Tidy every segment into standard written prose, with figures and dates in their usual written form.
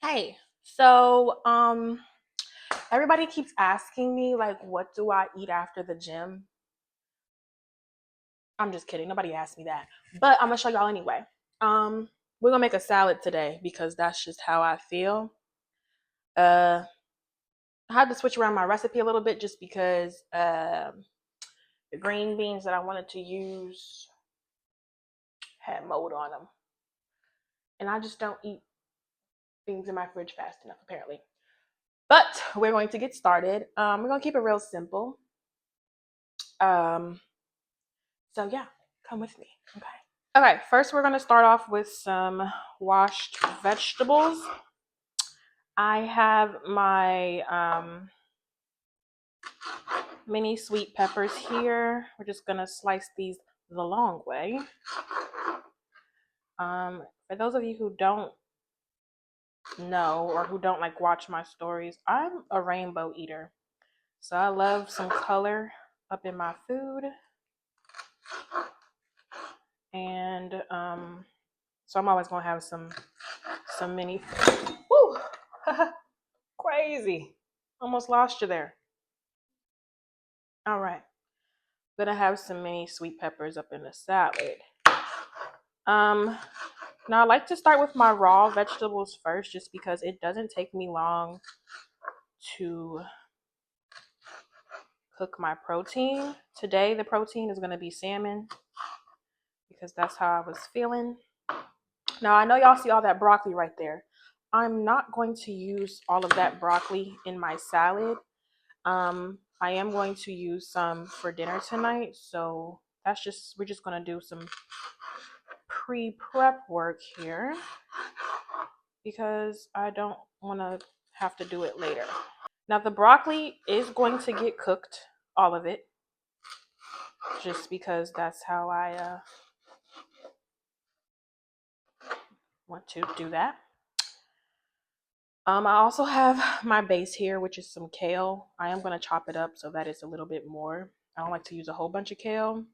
Hey, so everybody keeps asking me like what do I eat after the gym? I'm just kidding. Nobody asked me that. But I'm gonna show y'all anyway. We're gonna make a salad today because that's just how I feel. Uh I had to switch around my recipe a little bit just because the green beans that I wanted to use had mold on them. And I just don't eat things in my fridge fast enough apparently. But we're going to get started. We're gonna keep it real simple. Um So yeah, come with me. Okay. Okay, first we're gonna start off with some washed vegetables. I have my mini sweet peppers here. We're just gonna slice these the long way. For those of you who don't know or who don't like watch my stories, I'm a rainbow eater. So I love some color up in my food. And so I'm always gonna have some mini. Woo! Crazy. Almost lost you there. All right. Gonna have some mini sweet peppers up in the salad. Um, Now I like to start with my raw vegetables first just because it doesn't take me long to cook my protein. Today the protein is gonna be salmon because that's how I was feeling. Now I know y'all see all that broccoli right there. I'm not going to use all of that broccoli in my salad. I am going to use some for dinner tonight, so we're just gonna do some pre-prep work here because I don't want to have to do it later. Now the broccoli is going to get cooked, all of it, just because that's how I want to do that. I also have my base here, which is some kale. I am going to chop it up so that it's a little bit more. I don't like to use a whole bunch of kale.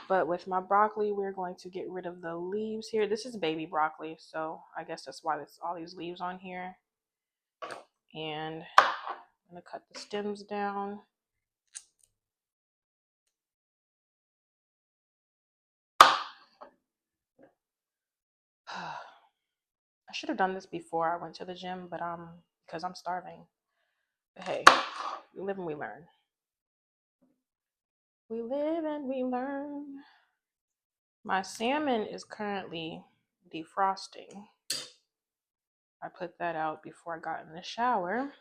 But with my broccoli, we're going to get rid of the leaves here. This is baby broccoli, so I guess that's why there's all these leaves on here. And I'm going to cut the stems down. I should have done this before I went to the gym, but because I'm starving. But hey, we live and we learn. We live and we learn. My salmon is currently defrosting. I put that out before I got in the shower.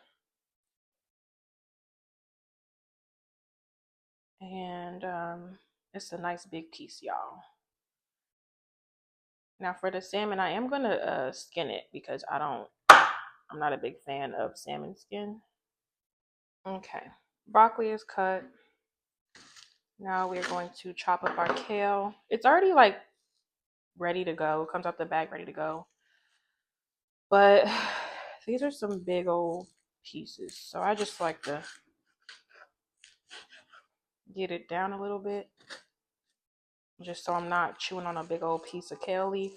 And it's a nice big piece, y'all. Now for the salmon, I am gonna skin it because I'm not a big fan of salmon skin. Okay, broccoli is cut. Now we're going to chop up our kale. It's already like ready to go. It comes out the bag ready to go. But these are some big old pieces. So I just like to get it down a little bit. Just so I'm not chewing on a big old piece of kale leaf.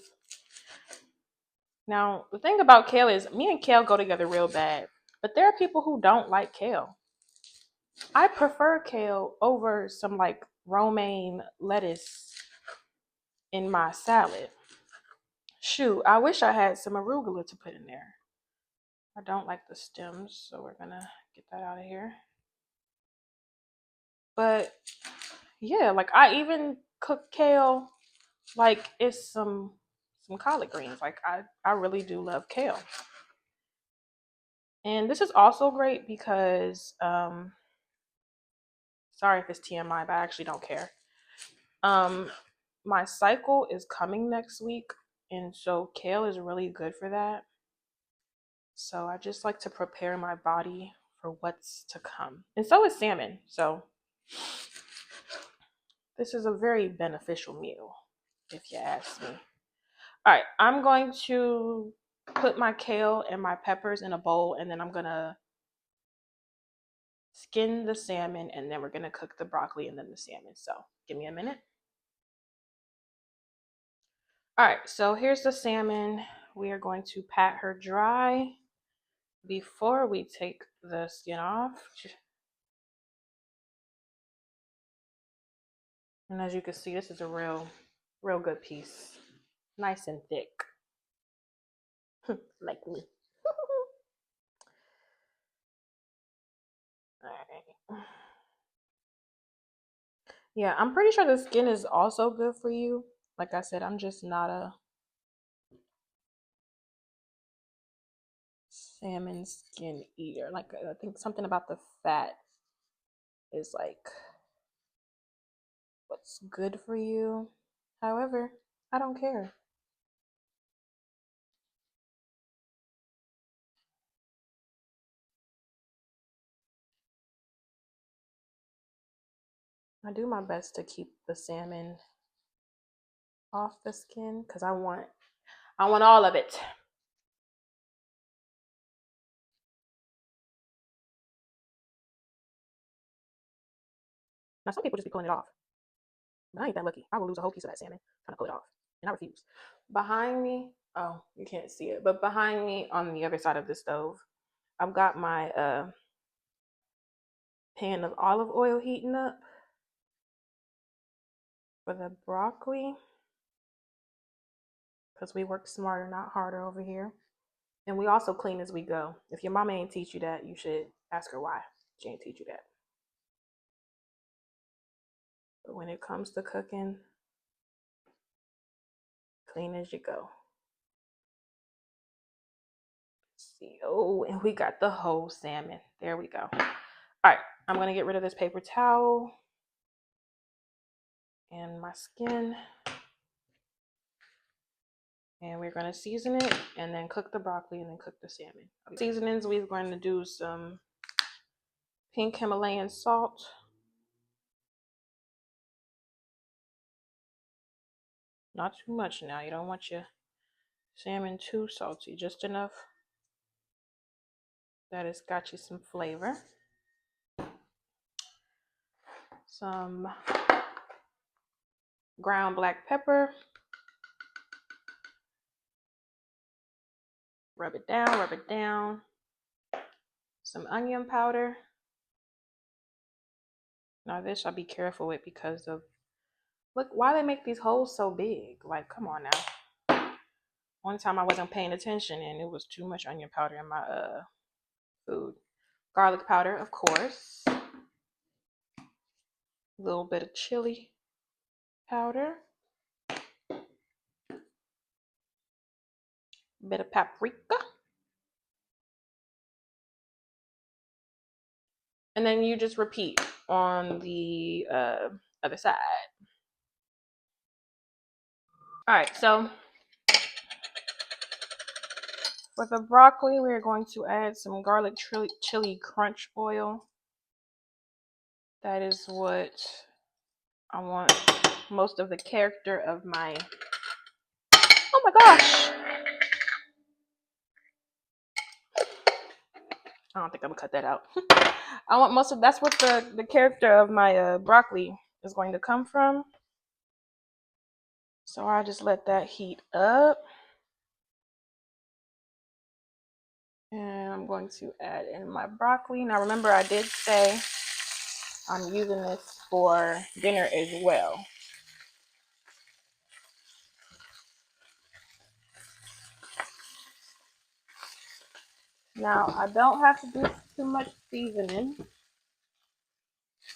Now, the thing about kale is me and kale go together real bad. But there are people who don't like kale. I prefer kale over some like romaine lettuce in my salad. Shoot, I wish I had some arugula to put in there. I don't like the stems, so we're gonna get that out of here. But yeah, like I even cook kale like it's some collard greens. Like I really do love kale. And this is also great because sorry if it's TMI, but I actually don't care. My cycle is coming next week, and so kale is really good for that. So I just like to prepare my body for what's to come. And so is salmon. So this is a very beneficial meal, if you ask me. All right, I'm going to put my kale and my peppers in a bowl, and then I'm going to skin the salmon, and then we're going to cook the broccoli and then the salmon. So give me a minute. All right, so here's the salmon. we are going to pat her dry before we take the skin off. And as you can see, this is a real good piece. Nice and thick. Like me. All right. Yeah, I'm pretty sure the skin is also good for you. Like I said, I'm just not a salmon skin eater. Like, I think something about the fat is like what's good for you. However, I don't care. I do my best to keep the salmon off the skin because I want all of it. Now some people just be pulling it off. But I ain't that lucky. I will lose a whole piece of that salmon trying to pull it off. And I refuse. Behind me, oh, you can't see it, but behind me on the other side of the stove, I've got my pan of olive oil heating up for the broccoli. Because we work smarter, not harder over here. And we also clean as we go. If your mama ain't teach you that, you should ask her why she ain't teach you that. But when it comes to cooking, clean as you go. Let's see. Oh, and we got the whole salmon. There we go. All right, I'm gonna get rid of this paper towel and my skin. And we're gonna season it and then cook the broccoli and then cook the salmon. Seasonings, we're going to do some pink Himalayan salt. Not too much now. You don't want your salmon too salty, just enough that it's got you some flavor. Some ground black pepper. Rub it down, rub it down. Some onion powder. Now this I'll be careful with because of, look, why they make these holes so big? Like, come on now. One time I wasn't paying attention and it was too much onion powder in my food. Garlic powder, of course. A little bit of chili powder. A bit of paprika. And then you just repeat on the other side. All right, so for the broccoli, we're going to add some garlic chili crunch oil. That is what I want most of the character of my, oh my gosh. I don't think I'm gonna cut that out. I want most of, that's what the character of my broccoli is going to come from. So I just let that heat up. And I'm going to add in my broccoli. Now remember, I did say I'm using this for dinner as well. Now I don't have to do too much seasoning,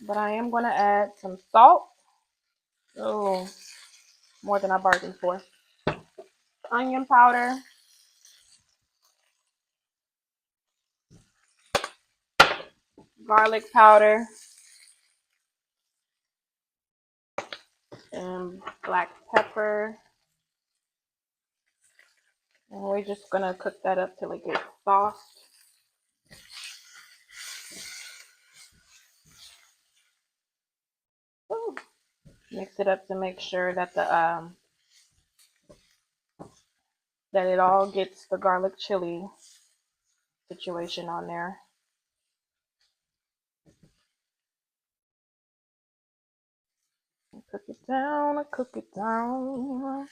but I am going to add some salt. Oh, more than I bargained for. Onion powder. Garlic powder. And black pepper. And we're just going to cook that up till it gets soft. Ooh. Mix it up to make sure that the that it all gets the garlic chili situation on there. Cook it down, cook it down.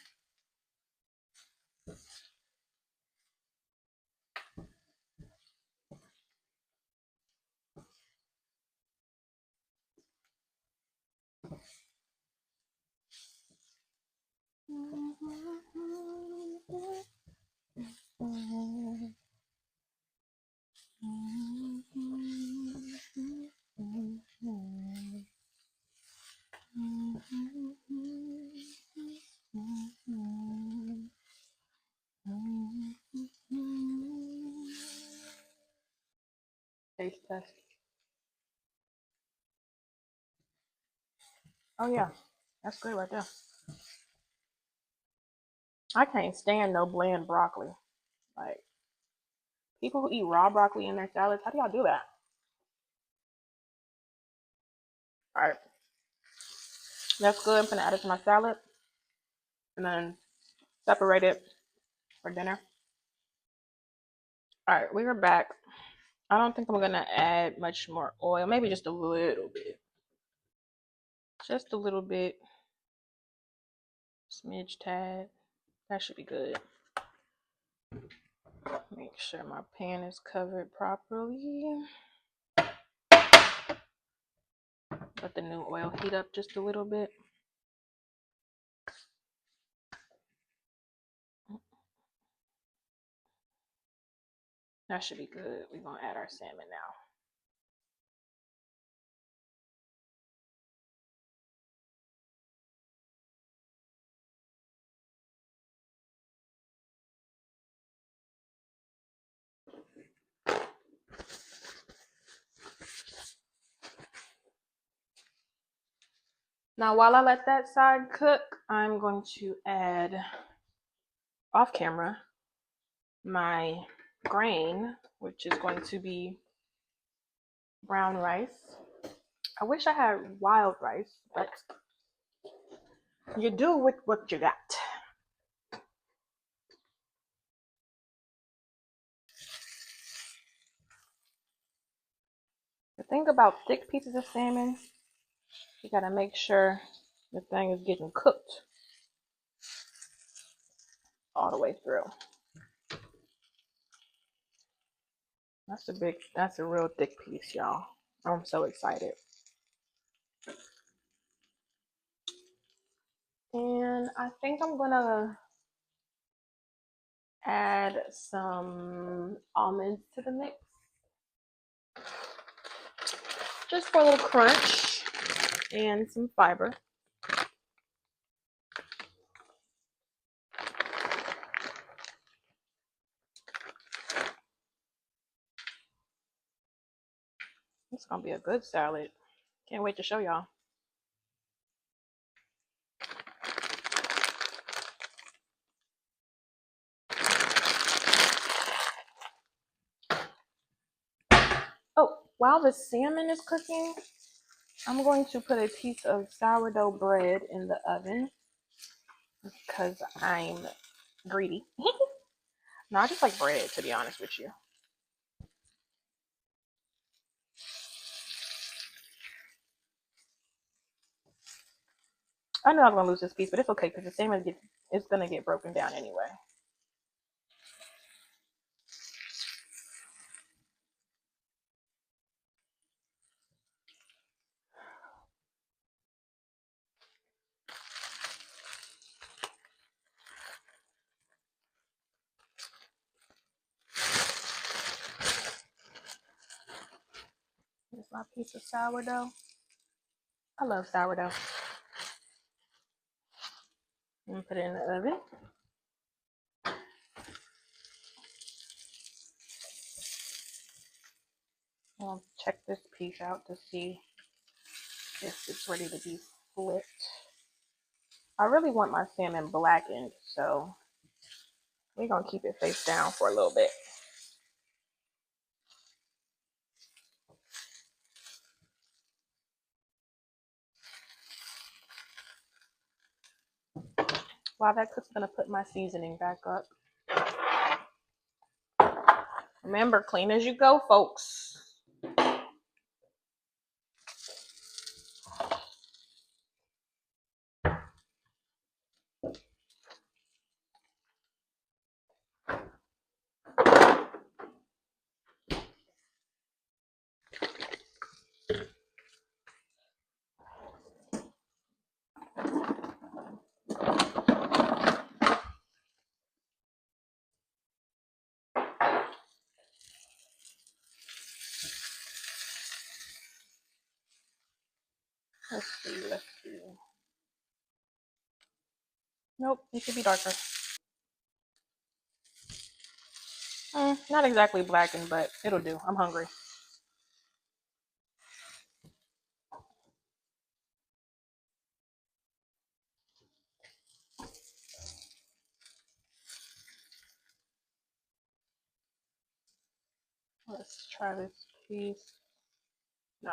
Test. Oh yeah, that's good right there. I can't stand no bland broccoli. Like people who eat raw broccoli in their salads, how do y'all do that? All right, that's good. I'm gonna add it to my salad and then separate it for dinner. All right, we are back. I don't think I'm gonna add much more oil. Maybe just a little bit. Just a little bit. Smidge tad. That should be good. Make sure my pan is covered properly. Let the new oil heat up just a little bit. That should be good. We're gonna add our salmon now. Now, while I let that side cook, I'm going to add off camera my grain, which is going to be brown rice. I wish I had wild rice, but you do with what you got. The thing about thick pieces of salmon, you gotta make sure the thing is getting cooked all the way through. That's a real thick piece, y'all. I'm so excited. And I think I'm gonna add some almonds to the mix. Just for a little crunch and some fiber. It's gonna be a good salad. Can't wait to show y'all. Oh, while the salmon is cooking, I'm going to put a piece of sourdough bread in the oven because I'm greedy. No, I just like bread, to be honest with you. I know I'm gonna lose this piece, but it's okay because the salmon it's gonna get broken down anyway. Here's my piece of sourdough. I love sourdough. I'm gonna put it in the oven. I'll check this piece out to see if it's ready to be flipped. I really want my salmon blackened, so we're gonna keep it face down for a little bit. While that cooks, I'm gonna put my seasoning back up. Remember, clean as you go, folks. Let's see. Nope, it should be darker. Not exactly blackened, but it'll do. I'm hungry. Let's try this piece. No.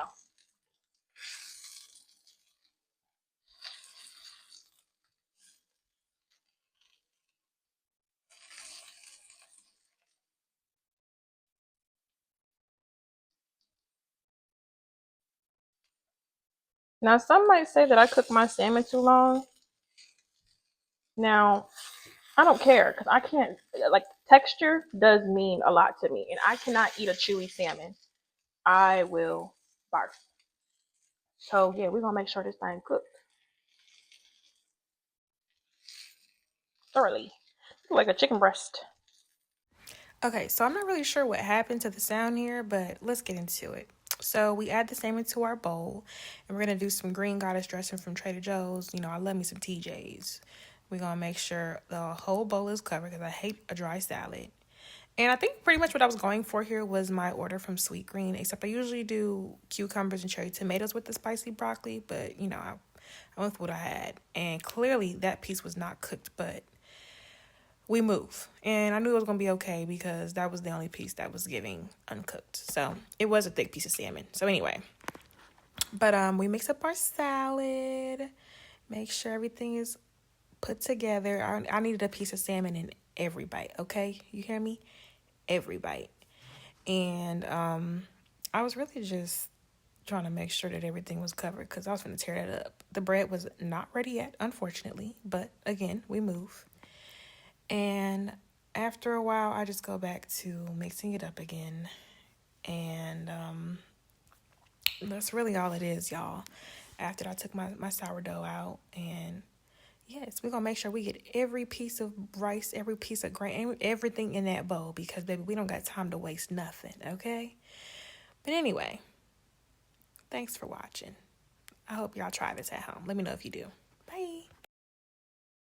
Now, some might say that I cook my salmon too long. Now, I don't care because I can't, like, texture does mean a lot to me, and I cannot eat a chewy salmon. I will barf. So, yeah, we're going to make sure this thing cooked thoroughly, like a chicken breast. Okay, so I'm not really sure what happened to the sound here, but let's get into it. So we add the salmon to our bowl, and we're gonna do some green goddess dressing from Trader Joe's. You know, I love me some TJ's. We're gonna make sure the whole bowl is covered because I hate a dry salad. And I think pretty much what I was going for here was my order from Sweet Green, except I usually do cucumbers and cherry tomatoes with the spicy broccoli, but you know, I went with what I had. And clearly that piece was not cooked, but we move. And I knew it was going to be okay because that was the only piece that was giving uncooked. So it was a thick piece of salmon. So anyway, but we mix up our salad, make sure everything is put together. I needed a piece of salmon in every bite, okay? You hear me? Every bite. And I was really just trying to make sure that everything was covered because I was going to tear that up. The bread was not ready yet, unfortunately. But again, we move. And after a while, I just go back to mixing it up again. And that's really all it is, y'all. After I took my sourdough out. And yes, we're going to make sure we get every piece of rice, every piece of grain, everything in that bowl. Because, baby, we don't got time to waste nothing, okay? But anyway, thanks for watching. I hope y'all try this at home. Let me know if you do.